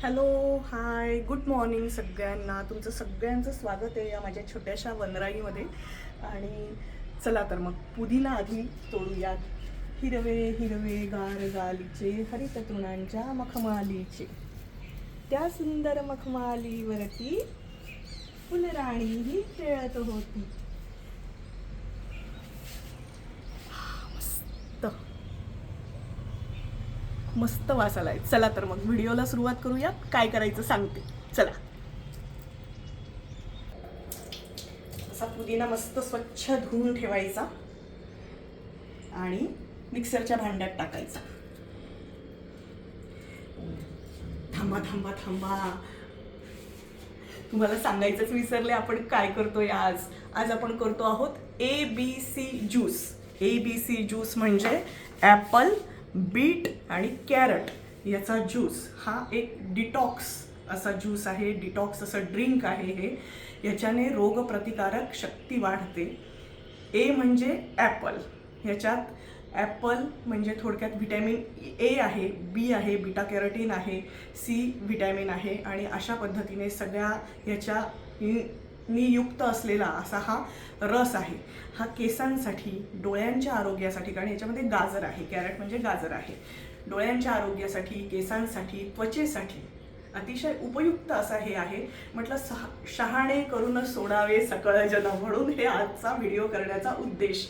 Hello, हाय, good morning सगळ्यांना. तुमचं सगळ्यांचं स्वागत आहे या माझ्या छोट्याशा वनराईमध्ये. आणि चला तर मग पुदिना आधी तोडूयात. हिरवे हिरवे गार गालीचे हरित तृणांच्या मखमालीचे, त्या सुंदर मखमालीवरती फुलराणी ही खेळत होती. मस्त मस्त वास आलाय. चला तर मग व्हिडिओला सुरुवात करूयात. काय करायचं सांगते, चला. असा पुदिना मस्त स्वच्छ धुवून ठेवायचा आणि मिक्सरच्या भांड्यात टाकायचा. थांबा थांबा थांबा, तुम्हाला सांगायचंच विसरले आपण काय करतोय आज. आज आपण करतो आहोत ABC ज्यूस. ABC ज्यूस म्हणजे ॲपल, बीट आणि कॅरट याचा ज्यूस. हा एक डिटॉक्स असा ज्यूस आहे, डिटॉक्स असं ड्रिंक आहे हे. याच्याने रोगप्रतिकारक शक्ती वाढते. ए म्हणजे ॲपल. ह्याच्यात ॲपल म्हणजे थोडक्यात व्हिटॅमिन ए आहे, बी आहे, बीटा कॅरोटीन आहे, सी व्हिटॅमिन आहे आणि अशा पद्धतीने सगळ्या ह्याच्या युक्त असलेला असा हा रस आहे. हा केसांसाठी, डोळ्यांच्या आरोग्यासाठी, कारण याच्यामध्ये गाजर आहे, कॅरट म्हणजे गाजर आहे, डोळ्यांच्या आरोग्यासाठी, केसांसाठी, त्वचेसाठी अतिशय उपयुक्त असा हे आहे. म्हटलं शहाणे करून सोडावे सकळ जन, म्हणून हे आजचा व्हिडिओ करण्याचा उद्देश.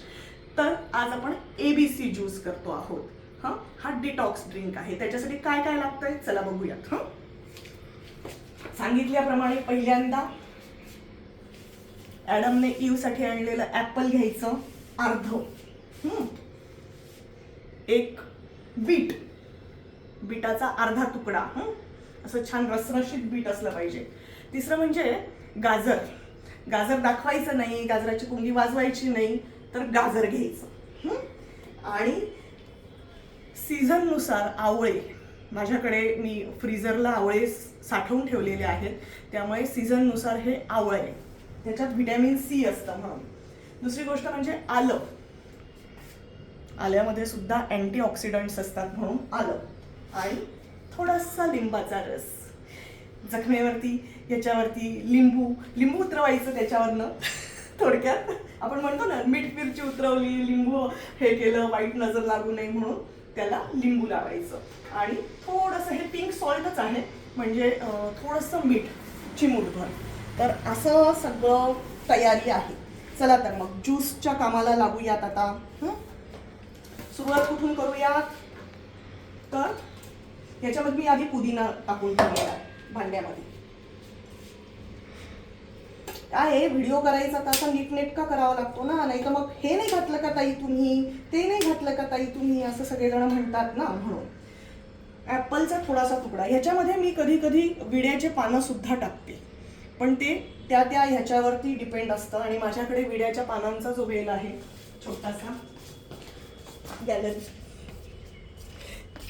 तर आज आपण ABC ज्यूस करतो आहोत. हा डिटॉक्स ड्रिंक आहे. त्याच्यासाठी काय काय लागतंय चला बघूयात. सांगितल्याप्रमाणे पहिल्यांदा ॲडमने ईवसाठी आणलेलं ॲपल घ्यायचं अर्ध. एक बीट, बीटाचा अर्धा तुकडा. असं छान रसरशीत बीट असलं पाहिजे. तिसरं म्हणजे गाजर. गाजर दाखवायचं नाही, गाजराची पुंगी वाजवायची नाही, तर गाजर घ्यायचं. आणि सीझननुसार आवळे. माझ्याकडे मी फ्रीजरला आवळे साठवून ठेवलेले आहेत, त्यामुळे सीझननुसार हे आवळे. त्याच्यात व्हिटॅमिन सी असतं म्हणून. दुसरी गोष्ट म्हणजे आलं. आल्यामध्ये सुद्धा अँटीऑक्सिडंट्स असतात म्हणून आलं. आणि थोडासा लिंबाचा रस. जखमेवरती याच्यावरती लिंबू उतरवायचं त्याच्यावरनं. थोडक्यात आपण म्हणतो ना, मीठ मिरची उतरवली, लिंबू हे केलं, वाईट नजर लागू नये म्हणून त्याला लिंबू लावायचं. आणि थोडंसं हे पिंक सॉल्टच आहे, म्हणजे थोडंसं मीठ, चिमूटभर. तर असं सगळं तयारी आहे. चला तर मग ज्यूसच्या कामाला लागूयात आता. सुरुवात कुठून करूयात, तर याच्यामध्ये मी आधी पुदिना टाकून ठेवलेला आहे भांड्यामध्ये. काय आहे, व्हिडिओ करायचा तसा नीटनेटका करावा लागतो ना, नाही तर मग हे नाही घातलं का ताई तुम्ही, ते नाही घातलं का ताई तुम्ही, असं सगळेजण म्हणतात ना. म्हणून ॲपलचा थोडासा तुकडा. ह्याच्यामध्ये मी कधी कधी विड्याचे पानं सुद्धा टाकते, पण ते त्या ह्याच्यावरती डिपेंड असतं. आणि माझ्याकडे विड्याच्या पानांचा जो वेल आहे छोटासा गॅलरी,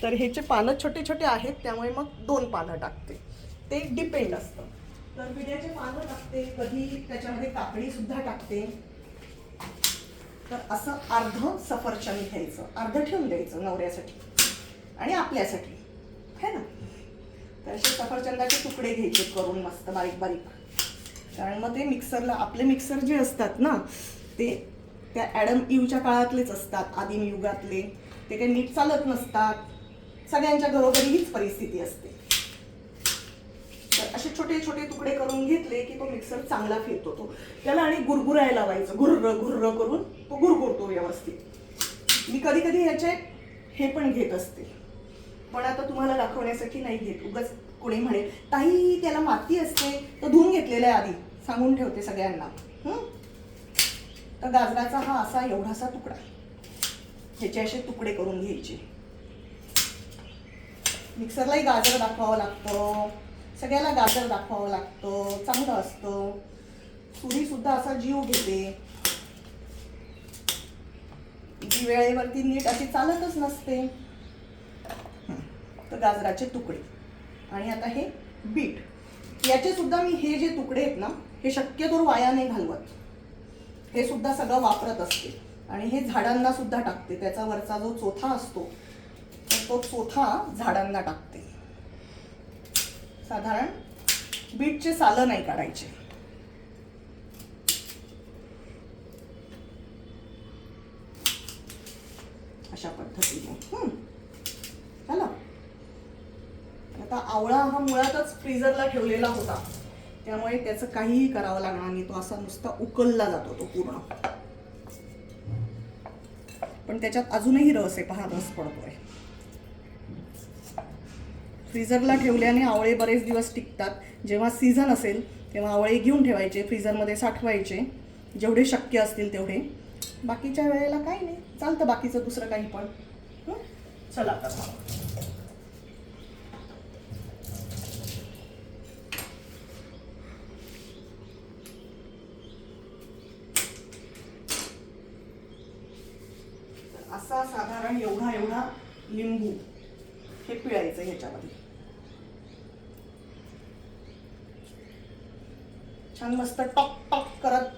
तर ह्याचे पानं छोटे छोटे आहेत, त्यामुळे मग 2 पानं टाकते. ते डिपेंड असतं. तर विड्याचे पानं टाकते, कधी त्याच्यामध्ये काकडी सुद्धा टाकते. तर असं अर्ध सफरचंद घ्यायचं, अर्ध ठेवून द्यायचं नवऱ्यासाठी आणि आपल्यासाठी, है ना. तर असे सफरचंदाचे तुकडे घ्यायचे करून मस्त बारीक बारीक. कारण मग ते मिक्सरला, आपले मिक्सर जे असतात ना, ते त्या ॲडम ईवच्या काळातलेच असतात, आदिम युगातले. ते काही नीट चालत नसतात. सगळ्यांच्या घरोघरी हीच परिस्थिती असते. तर असे छोटे छोटे तुकडे करून घेतले की तो मिक्सर चांगला फिरतो. तो त्याला आणि गुरगुरायला लावायचं, घुर्र घुर्र करून तो गुरगुरतो व्यवस्थित. मी कधी कधी ह्याचे हे पण घेत असते, पण आता तुम्हाला दाखवण्यासाठी नाही घेत. उगाच कोणी म्हणेल ताई त्याला माती असते, तर धुवून घेतलेला आहे आधी, सांगून ठेवते सगळ्यांना. तर गाजराचा हा असा एवढासा तुकडा, ह्याचे असे तुकडे करून घ्यायचे. मिक्सरलाही गाजर दाखवावं लागतं, सगळ्याला गाजर दाखवावं लागतं, चांगलं असतं. सुरी सुद्धा असा जीव घेते, जी वेळेवरती नीट अशी चालतच नसते. तर गाजराचे तुकडे. आणि आता हे बीट. याचे सुद्धा मी हे जे तुकडे आहेत ना, हे शक्यतो वाया नाही घालवत. हे सुद्धा सगळं वापरत असते. आणि हे झाडांना सुद्धा टाकते. त्याचा वरचा जो चोथा असतो, तर तो चोथा झाडांना टाकते. साधारण बीटचे सालं नाही काढायचे. अशा पद्धतीने झालं. आता आवळा हा मुळातच फ्रीजरला ठेवलेला होता, त्यामुळे त्याचं काहीही करावं लागणार नाही. तो असा नुसता उकलला जातो तो पूर्ण. पण त्याच्यात अजूनही रस आहे, पहा रस पडतोय. फ्रीजरला ठेवल्याने आवळे बरेच दिवस टिकतात. जेव्हा सीझन असेल तेव्हा आवळे घेऊन ठेवायचे, फ्रीजरमध्ये साठवायचे जेवढे शक्य असतील तेवढे. बाकीच्या वेळेला काही नाही, चालतं बाकीचं दुसरं काही पण. चला आता असा साधारण एवढा लिंबू हे पिळायचं ह्याच्यामध्ये. छान मस्त टॉक टॉक करत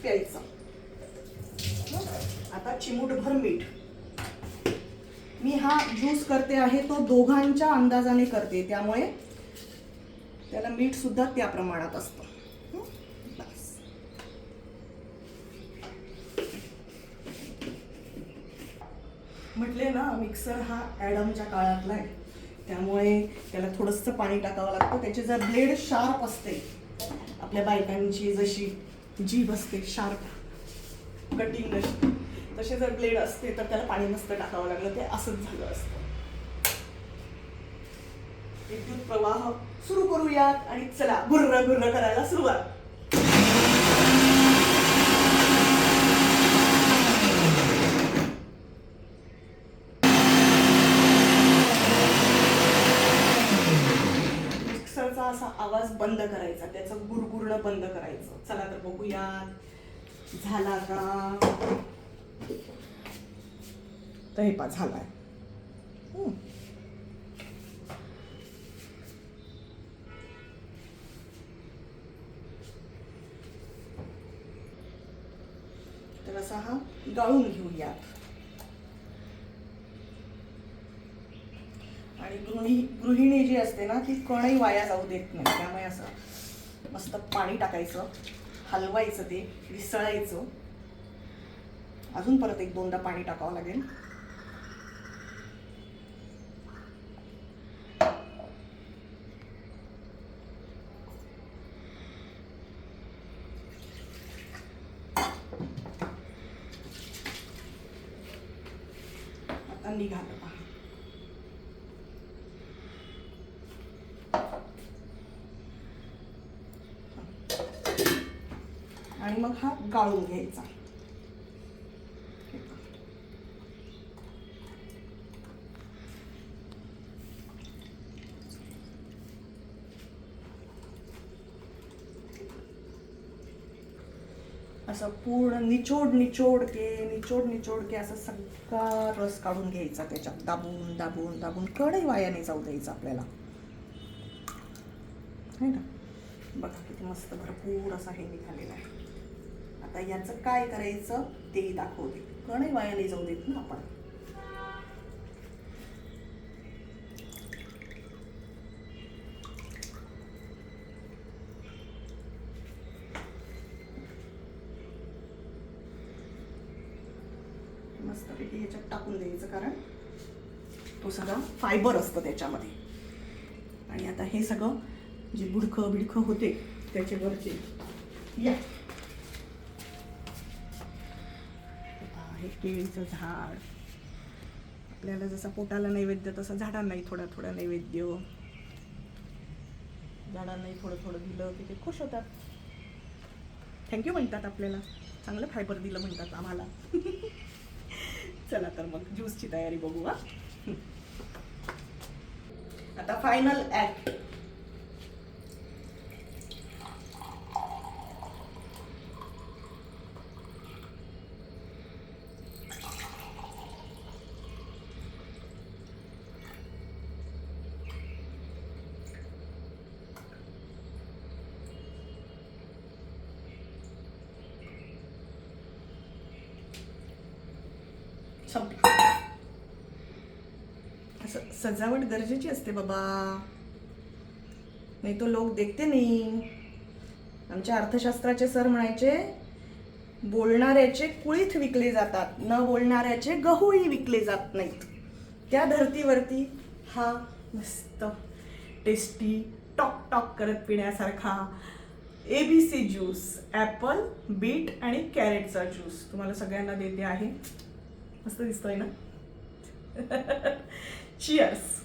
प्यायचं. आता चिमूटभर मीठ. मी हा ज्यूस करते आहे तो दोघांच्या अंदाजाने करते, त्यामुळे त्याला मीठ सुद्धा त्या प्रमाणात असतं. म्हटले ना, मिक्सर हा ॲडमच्या काळातला आहे, त्यामुळे त्याला थोडंसं पाणी टाकावं लागतं. त्याची जर ब्लेड शार्प असते, आपल्या बायकांची जशी जीभ असते शार्प कटिंग नसते, तसे जर ब्लेड असते तर त्याला पाणी नसतं टाकावं लागलं, ते असंच झालं असतं. विद्युत प्रवाह सुरू करूयात आणि चला गुर्र गुर्र करायला सुरुवात. असा आवाज बंद करायचा, त्याचं गुरगुरणं बंद करायचं. चला तर बघूयात झाला का. तर हे पा झालाय. तर असा हा गाळून घेऊयात. आणि गृहिणी जी असते ना, ती कणही वाया जाऊ देत नाही, त्यामुळे असं मस्त पाणी टाकायचं, हलवायचं, ते विसळायचं. अजून परत एक दोनदा पाणी टाकावं लागेल. आता निघालं पहा. आणि मग हा गाळून घ्यायचा. असं पूर्ण निचोड के असं सगळा रस काढून घ्यायचा त्याच्यात, दाबून दाबून दाबून. कणही वाया नाही जाऊ द्यायचं आपल्याला, है ना. बघा किती मस्त भरपूर असा हे निघालेला आहे. आता याचं काय करायचं ते दाखवते. कणही वाया नाही जाऊ देत ना आपण. मस्तपैकी ह्याच्यात टाकून द्यायचं, कारण तो सगळा फायबर असतं त्याच्यामध्ये. आणि आता हे सगळं जे बुडखं बिडखं होते त्याच्यावरचे या. हे केळीचं झाड, आपल्याला जसा पोटाला नैवेद्य तसा झाडांनाही थोडा थोडा नैवेद्य. झाडांनाही थोडं थोडं दिलं की ते खुश होतात, थँक्यू म्हणतात आपल्याला, चांगलं फायबर दिलं म्हणतात आम्हाला. चला तर मग ज्यूसची तयारी बघू. आता फायनल ऍक्ट. असं सजावट गरजेची असते बाबा. नाही तो लोक देखते नाही. आमचे अर्थशास्त्राचे सर म्हणायचे बोलणाऱ्याचे कुळीथ विकले जातात, न बोलणाऱ्याचे गहूही विकले जात नाहीत. त्या धर्तीवरती हा मस्त टेस्टी टॉक टॉक करत पिण्यासारखा ABC ज्यूस, ॲपल, बीट आणि कॅरेटचा ज्यूस तुम्हाला सगळ्यांना देते आहे. मस्त दिसतोय ना? चिअर्स.